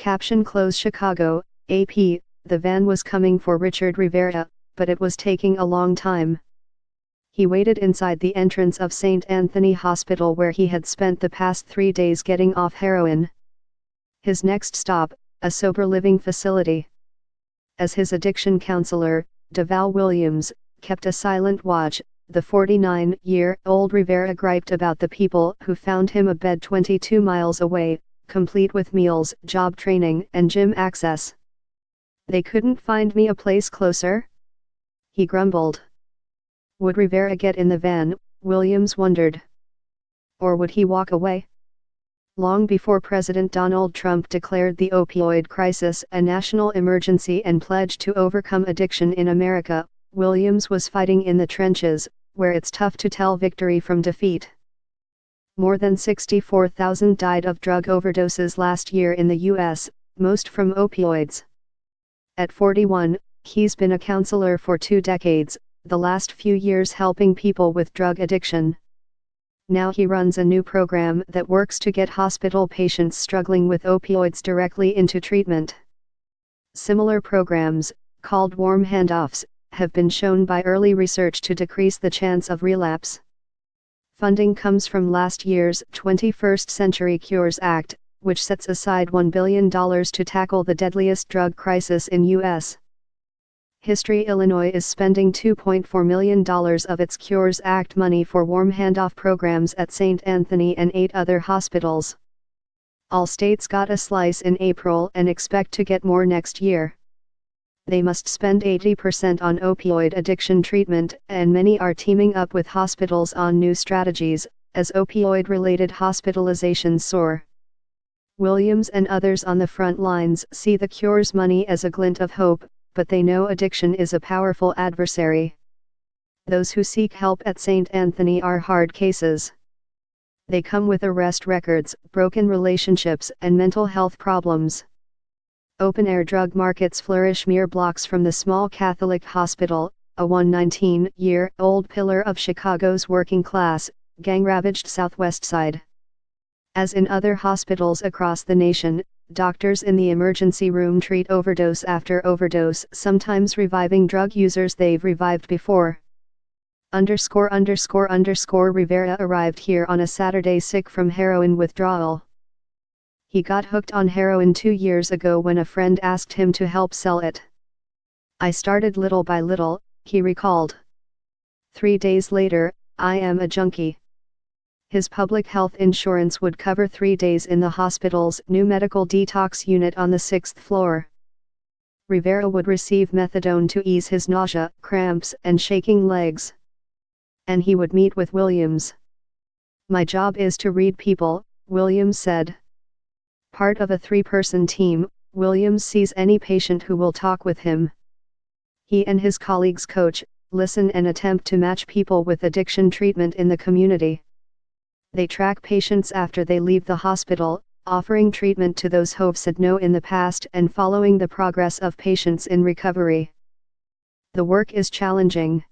Caption Close Chicago, AP, the van was coming for Richard Rivera, but it was taking a long time. He waited inside the entrance of St. Anthony Hospital where he had spent the past 3 days getting off heroin. His next stop, a sober living facility. As his addiction counselor, DeVal Williams, kept a silent watch, the 49-year-old Rivera griped about the people who found him a bed 22 miles away, complete with meals, job training, and gym access. "They couldn't find me a place closer?" he grumbled. Would Rivera get in the van, Williams wondered. Or would he walk away? Long before President Donald Trump declared the opioid crisis a national emergency and pledged to overcome addiction in America, Williams was fighting in the trenches, where it's tough to tell victory from defeat. More than 64,000 died of drug overdoses last year in the U.S., most from opioids. At 41, he's been a counselor for 2 decades, the last few years helping people with drug addiction. Now he runs a new program that works to get hospital patients struggling with opioids directly into treatment. Similar programs, called warm handoffs, have been shown by early research to decrease the chance of relapse. Funding comes from last year's 21st Century Cures Act, which sets aside $1 billion to tackle the deadliest drug crisis in U.S. history. Illinois is spending $2.4 million of its Cures Act money for warm handoff programs at St. Anthony and 8 other hospitals. All states got a slice in April and expect to get more next year. They must spend 80% on opioid addiction treatment, and many are teaming up with hospitals on new strategies, as opioid-related hospitalizations soar. Williams and others on the front lines see the Cures money as a glint of hope, but they know addiction is a powerful adversary. Those who seek help at St. Anthony are hard cases. They come with arrest records, broken relationships, and mental health problems. Open-air drug markets flourish mere blocks from the small Catholic hospital, a 119-year-old pillar of Chicago's working class, gang-ravaged Southwest Side. As in other hospitals across the nation, doctors in the emergency room treat overdose after overdose, sometimes reviving drug users they've revived before. Rivera arrived here on a Saturday sick from heroin withdrawal. He got hooked on heroin 2 years ago when a friend asked him to help sell it. "I started little by little," he recalled. 3 days later, "I am a junkie." His public health insurance would cover 3 days in the hospital's new medical detox unit on the 6th floor. Rivera would receive methadone to ease his nausea, cramps, and shaking legs. And he would meet with Williams. "My job is to read people," Williams said. Part of a 3-person team, Williams sees any patient who will talk with him. He and his colleagues coach, listen and attempt to match people with addiction treatment in the community. They track patients after they leave the hospital, offering treatment to those who've said no in the past and following the progress of patients in recovery. The work is challenging.